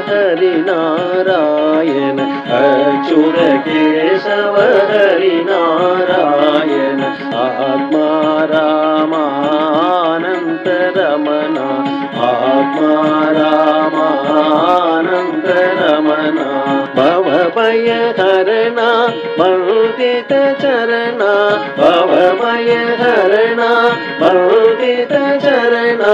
हरिनारायण अच्युत केशव हरिनारायण आत्मा रामानंद रमण आत्मा रामानंद रमण भवभय हरणा वन्दित चरणा भवभय हरणा वन्दित चरणा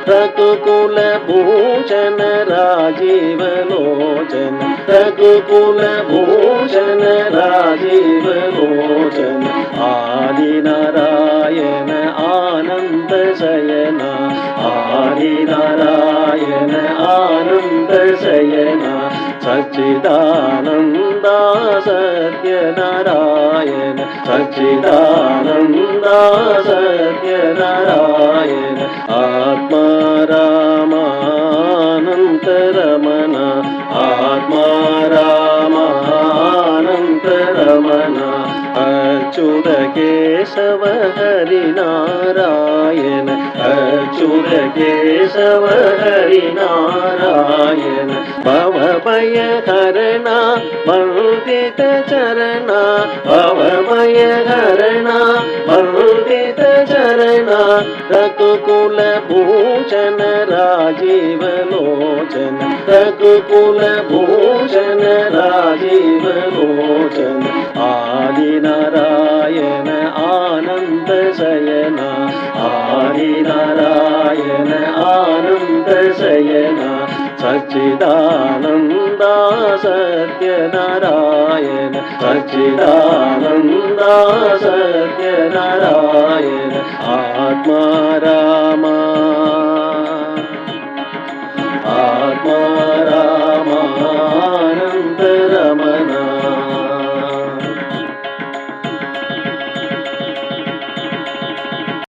रघुकुल भूषण राजीव लोचन रघुकुल भूषण राजीव लोचन आदि नारायण आनंद शयना आदि नारायण आनंद शयना सच्चिदानंदा सत्यनारायण सच्चिदानंदा सत्यनारायण आत्मा रामानंद रमण आत्मा रामानंद रमण अच्युत केशव हरिनारायण अच्युत केशव हरिनारायण भवभय हरणा वन्दित चरणा भवभय हरणा वन्दित चरणा रघुकुल भूषण राजीव लोचन रघुकुल भूषण राजीव लोचन आदि नारायण आनंद शयना आदि नारायण आनंद शयना सच्चिदानंदा सत्यनारायण सच्चिदानंदा सत्यनारायण आत्मा